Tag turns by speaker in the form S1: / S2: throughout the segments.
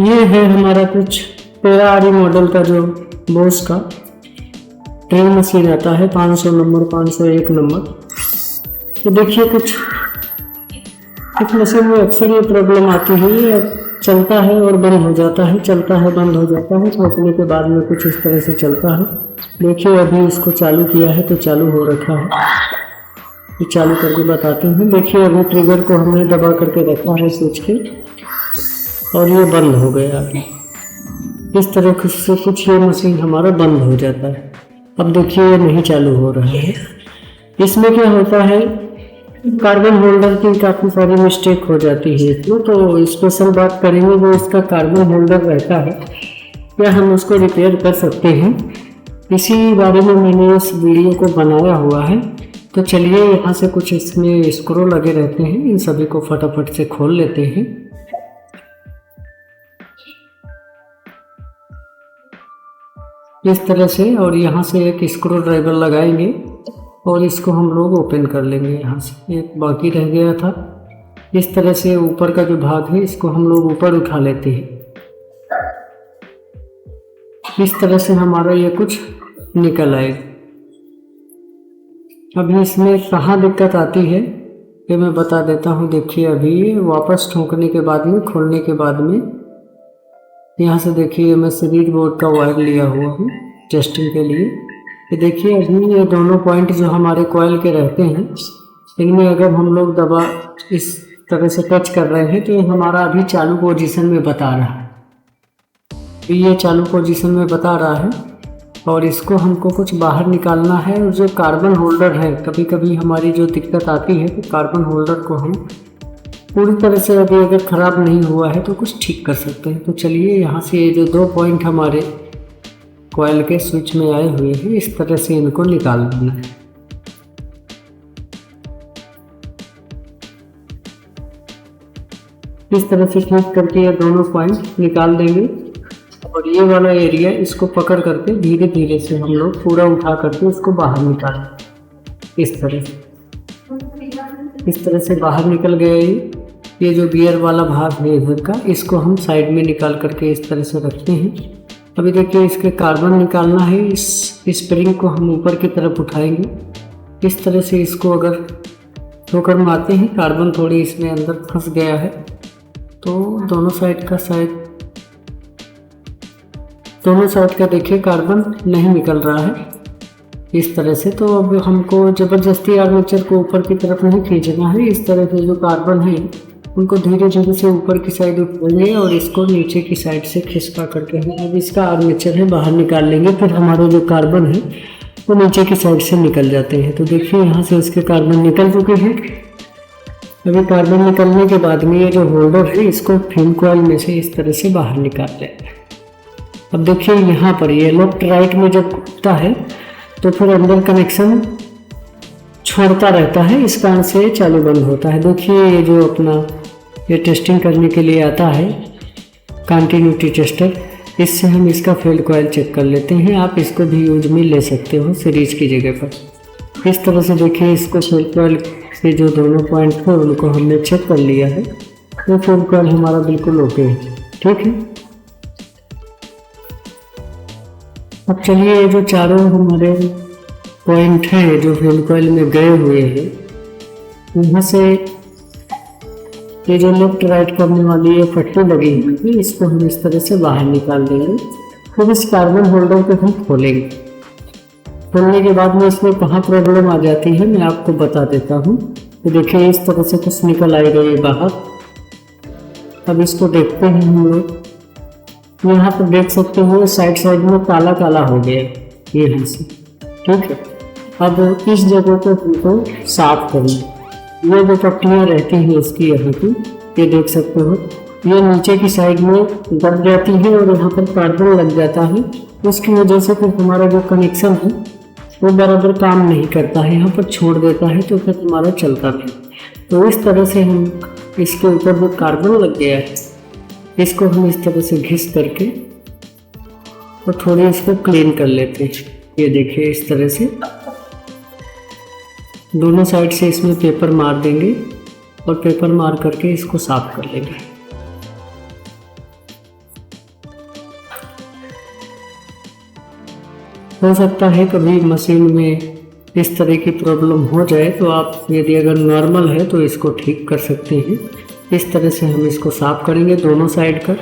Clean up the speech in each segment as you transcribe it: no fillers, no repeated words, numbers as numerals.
S1: ये है हमारा कुछ फेरारी मॉडल का जो बोस का ड्रिल मशीन आता है 500 नंबर 501 नंबर। ये देखिए कुछ इस मशीन में अक्सर ये प्रॉब्लम आती है, ये चलता है और बंद हो जाता है, चलता है बंद हो जाता है। छोड़ने के बाद में कुछ इस तरह से चलता है। देखिए अभी इसको चालू किया है तो चालू हो रखा है। ये चालू करके बताते हैं। देखिए अभी ट्रिगर को हमने दबा करके रखा है स्विच के और ये बंद हो गया। इस तरह से कुछ ये मशीन हमारा बंद हो जाता है। अब देखिए ये नहीं चालू हो रहा है। इसमें क्या होता है, कार्बन होल्डर की काफ़ी सारी मिस्टेक हो जाती है इसमें, तो स्पेशल बात करेंगे जो इसका कार्बन होल्डर रहता है क्या हम उसको रिपेयर कर सकते हैं, इसी बारे में मैंने इस वीडियो को बनाया हुआ है। तो चलिए यहाँ से कुछ इसमें स्क्रू लगे रहते हैं, इन सभी को फटाफट से खोल लेते हैं। इस तरह से, और यहाँ से एक स्क्रू ड्राइवर लगाएंगे और इसको हम लोग ओपन कर लेंगे। यहाँ से एक बाकी रह गया था। इस तरह से ऊपर का जो भाग है इसको हम लोग ऊपर उठा लेते हैं। इस तरह से हमारा ये कुछ निकल आएगा। अभी इसमें कहाँ दिक्कत आती है ये मैं बता देता हूँ। देखिए अभी वापस ठोकने के बाद में, खोलने के बाद में, यहाँ से देखिए मैं सीरीज बोर्ड का वायर लिया हुआ हूँ टेस्टिंग के लिए। ये देखिए अभी ये दोनों पॉइंट जो हमारे कॉइल के रहते हैं, इनमें अगर हम लोग दबा इस तरह से टच कर रहे हैं तो ये हमारा अभी चालू पोजीशन में बता रहा है। तो ये चालू पोजीशन में बता रहा है और इसको हमको कुछ बाहर निकालना है। और जो कार्बन होल्डर है, कभी कभी हमारी जो दिक्कत आती है तो कार्बन होल्डर को हम पूरी तरह से अभी अगर ख़राब नहीं हुआ है तो कुछ ठीक कर सकते हैं। तो चलिए यहाँ से ये जो दो पॉइंट हमारे कॉइल के स्विच में आए हुए हैं, इस तरह से इनको निकाल देना है। इस तरह से खींच करके ये दोनों पॉइंट निकाल देंगे और ये वाला एरिया इसको पकड़ करके धीरे धीरे से हम लोग पूरा उठा करके इसको बाहर निकालें। इस तरह से बाहर निकल गया। ये जो गियर वाला भाग है इधर का, इसको हम साइड में निकाल करके इस तरह से रखते हैं। अभी देखिए इसके कार्बन निकालना है। इस स्प्रिंग को हम ऊपर की तरफ उठाएंगे। इस तरह से इसको अगर ठोकर मारते हैं, कार्बन थोड़ी इसमें अंदर फंस गया है तो दोनों साइड का देखिए कार्बन नहीं निकल रहा है इस तरह से। तो अब हमको ज़बरदस्ती आर्मेचर को ऊपर की तरफ नहीं खींचना है। इस तरह से जो कार्बन है उनको धीरे धीरे से ऊपर की साइड उठाएंगे और इसको नीचे की साइड से खिसका करके हम अब इसका आर्मेचर है बाहर निकाल लेंगे। फिर हमारे जो कार्बन है वो नीचे की साइड से निकल जाते हैं। तो देखिए यहाँ से इसके कार्बन निकल चुके हैं। अभी कार्बन निकलने के बाद में ये जो होल्डर है इसको फिन कॉइल में से इस तरह से बाहर निकाल लेते हैं। अब देखिए यहाँ पर ये लेफ्ट राइट में जब घूमता है तो फिर अंदर कनेक्शन छोड़ता रहता है, इस कारण से चालू बंद होता है। देखिए ये जो अपना ये टेस्टिंग करने के लिए आता है कंटिन्यूटी टेस्टर, इससे हम इसका फील्ड कॉइल चेक कर लेते हैं। आप इसको भी यूज में ले सकते हो सीरीज की जगह पर। इस तरह से देखिए इसको फील्ड कॉइल से जो दोनों पॉइंट थे उनको हमने चेक कर लिया है। तो फील्ड कॉइल हमारा बिल्कुल ओके है, ठीक है। अब चलिए ये जो चारों हमारे पॉइंट हैं जो फील्ड कॉइल में गए हुए हैं, यहाँ से ये जो लेफ्ट राइट करने वाली ये पट्टी लगी हुई है इसको हम इस तरह से बाहर निकाल देंगे। फिर इस कार्बन होल्डर को हम खोलेंगे। खोलने के बाद में इसमें कहाँ प्रॉब्लम आ जाती है मैं आपको बता देता हूँ। तो देखिए इस तरह से कुछ निकल आएगा ये बाहर। अब इसको देखते हैं हम लोग। यहाँ पर देख सकते हो साइड में काला काला हो गया ये यहाँ से, ठीक है। अब इस जगह को हमको साफ करें। ये जो पट्टियाँ रहती हैं इसकी यहाँ की, ये देख सकते हो ये नीचे की साइड में दब जाती है और यहाँ पर कार्बन लग जाता है। उसकी वजह से फिर हमारा जो कनेक्शन है वो बराबर काम नहीं करता है, यहाँ पर छोड़ देता है तो फिर हमारा चलता नहीं। तो इस तरह से हम इसके ऊपर जो कार्बन लग गया है इसको हम इस तरह से घिस करके और थोड़ी इसको क्लीन कर लेते हैं। ये देखिए इस तरह से दोनों साइड से इसमें पेपर मार देंगे और पेपर मार करके इसको साफ कर लेंगे। हो सकता है कभी मशीन में इस तरह की प्रॉब्लम हो जाए, तो आप यदि अगर नॉर्मल है तो इसको ठीक कर सकते हैं। इस तरह से हम इसको साफ करेंगे दोनों साइड का।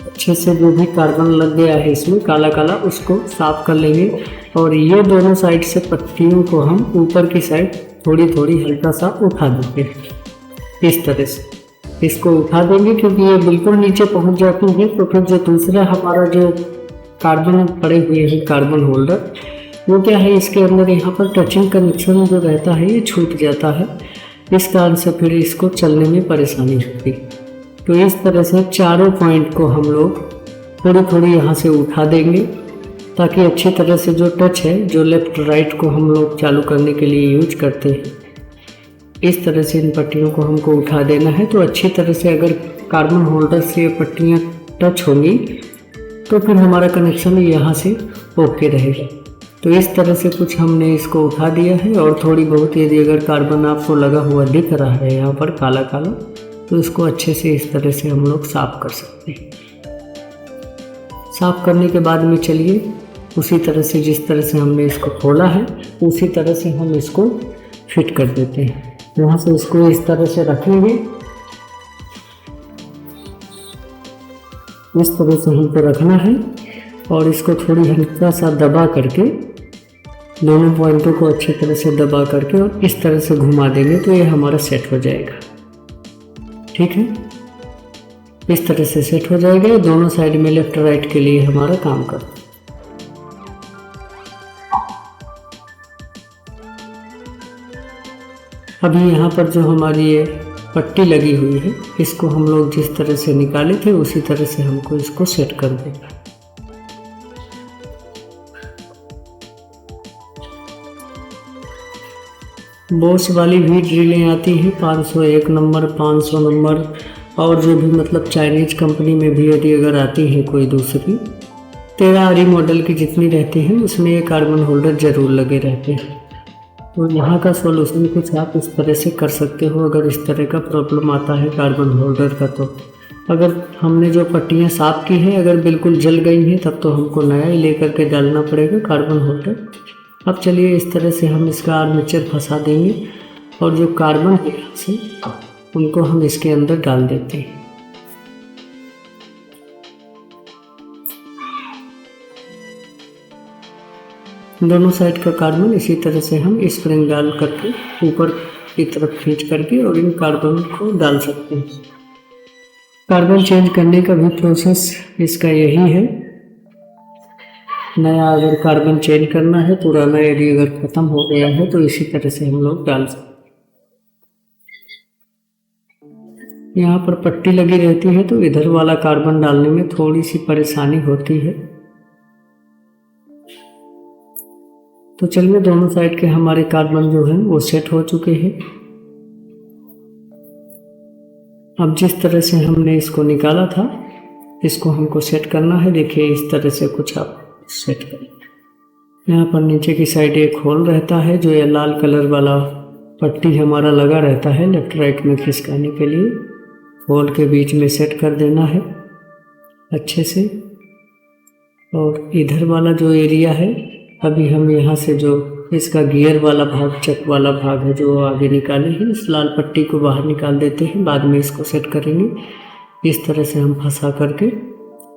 S1: अच्छे से जो भी कार्बन लग गया है इसमें काला काला, उसको साफ कर लेंगे। और ये दोनों साइड से पट्टियों को हम ऊपर की साइड थोड़ी थोड़ी हल्का सा उठा देंगे। इस तरह से इसको उठा देंगे, क्योंकि ये बिल्कुल नीचे पहुंच जाती है तो फिर जो दूसरा हमारा जो कार्बन पड़े हुए हैं कार्बन होल्डर, वो क्या है, इसके अंदर यहाँ पर टचिंग कनेक्शन जो रहता है ये छूट जाता है। इस कारण से फिर इसको चलने में परेशानी होती है। तो इस तरह से चारों पॉइंट को हम लोग थोड़ी थोड़ी यहाँ से उठा देंगे, ताकि अच्छी तरह से जो टच है, जो लेफ्ट राइट को हम लोग चालू करने के लिए यूज करते हैं, इस तरह से इन पट्टियों को हमको उठा देना है। तो अच्छी तरह से अगर कार्बन होल्डर से ये पट्टियाँ टच होंगी तो फिर हमारा कनेक्शन यहाँ से ओके रहेगा। तो इस तरह से कुछ हमने इसको उठा दिया है। और थोड़ी बहुत यदि अगर कार्बन आपको लगा हुआ दिख रहा है यहाँ पर काला काला, तो इसको अच्छे से इस तरह से हम लोग साफ कर सकते हैं। साफ करने के बाद में चलिए उसी तरह से जिस तरह से हमने इसको खोला है उसी तरह से हम इसको फिट कर देते हैं। यहाँ से इसको इस तरह से रखेंगे, इस तरह से हमको रखना है। और इसको थोड़ी हल्का सा दबा करके दोनों पॉइंटों को अच्छी तरह से दबा करके और इस तरह से घुमा देंगे तो ये हमारा सेट हो जाएगा। ठीक है, इस तरह से सेट हो जाएगा। दोनों साइड में लेफ्ट राइट के लिए हमारा काम करता है। अभी यहाँ पर जो हमारी ये पट्टी लगी हुई है, इसको हम लोग जिस तरह से निकाले थे उसी तरह से हमको इसको सेट कर देना। बोस वाली भी ड्रिलें आती हैं 501 नंबर, 500 नंबर, और जो भी मतलब चाइनीज कंपनी में भी यदि अगर आती है कोई दूसरी 13 आरी मॉडल की जितनी रहती हैं, उसमें ये कार्बन होल्डर ज़रूर लगे रहते हैं। तो यहाँ का सॉल्यूशन कुछ आप इस तरह से कर सकते हो अगर इस तरह का प्रॉब्लम आता है कार्बन होल्डर का। तो अगर हमने जो पट्टियाँ साफ़ की हैं अगर बिल्कुल जल गई हैं, तब तो हमको नया ही लेकर के डालना पड़ेगा कार्बन होल्डर। अब चलिए इस तरह से हम इसका आर्मेचर फंसा देंगे और जो कार्बन है से उनको हम इसके अंदर डाल देते हैं। दोनों साइड का कार्बन इसी तरह से हम स्प्रिंग डाल करके ऊपर की तरफ खींच करके और इन कार्बन को डाल सकते हैं। कार्बन चेंज करने का भी प्रोसेस इसका यही है। नया अगर कार्बन चेंज करना है, पुराना यदि अगर ख़त्म हो गया है तो इसी तरह से हम लोग डाल सकते हैं। यहाँ पर पट्टी लगी रहती है तो इधर वाला कार्बन डालने में थोड़ी सी परेशानी होती है। तो चलिए दोनों साइड के हमारे कार्बन जो है वो सेट हो चुके हैं। अब जिस तरह से हमने इसको निकाला था इसको हमको सेट करना है। देखिए इस तरह से कुछ आप सेट करें। यहाँ पर नीचे की साइड एक होल रहता है, जो ये लाल कलर वाला पट्टी हमारा लगा रहता है लेफ्ट राइट में खिसकाने के लिए। होल के बीच में सेट कर देना है अच्छे से। और इधर वाला जो एरिया है, अभी हम यहाँ से जो इसका गियर वाला भाग, चक वाला भाग है जो आगे निकाले हैं, इस लाल पट्टी को बाहर निकाल देते हैं। बाद में इसको सेट करेंगे इस तरह से हम फंसा करके,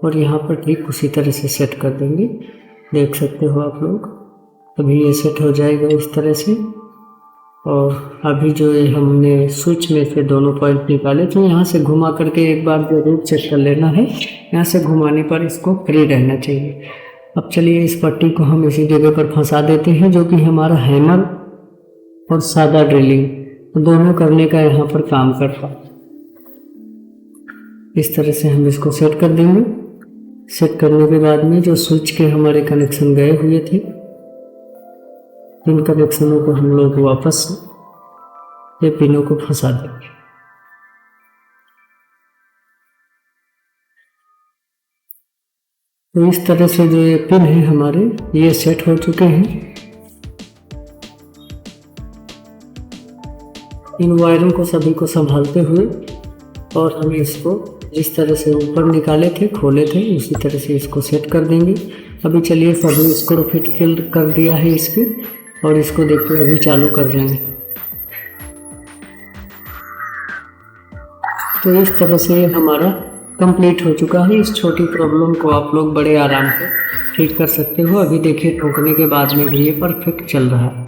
S1: और यहाँ पर ठीक उसी तरह से सेट कर देंगे। देख सकते हो आप लोग, अभी ये सेट हो जाएगा इस तरह से। और अभी जो ये हमने स्विच में से दोनों पॉइंट निकाले, तो यहाँ से घुमा करके एक बार जरूर चेक कर लेना है। यहाँ से घुमाने पर इसको फ्री रहना चाहिए। अब चलिए इस पट्टी को हम इसी जगह पर फंसा देते हैं, जो कि हमारा हैमर और सादा ड्रिलिंग दोनों करने का यहाँ पर काम करता है। इस तरह से हम इसको सेट कर देंगे। सेट करने के बाद में जो स्विच के हमारे कनेक्शन गए हुए थे, इन कनेक्शनों को हम लोग वापस ये पिनों को फंसा देंगे। तो इस तरह से जो ये पिन है हमारे, ये सेट हो चुके हैं। इन वायरों को सभी को संभालते हुए और हमें इसको जिस तरह से ऊपर निकाले थे खोले थे उसी तरह से इसको सेट कर देंगे। अभी चलिए सभी स्क्रू फिट कर दिया है इसकी, और इसको देखिए अभी चालू कर रहे हैं। तो इस तरह से हमारा कंप्लीट हो चुका है। इस छोटी प्रॉब्लम को आप लोग बड़े आराम से ठीक कर सकते हो। अभी देखिए ठोकने के बाद में भी ये परफेक्ट चल रहा है।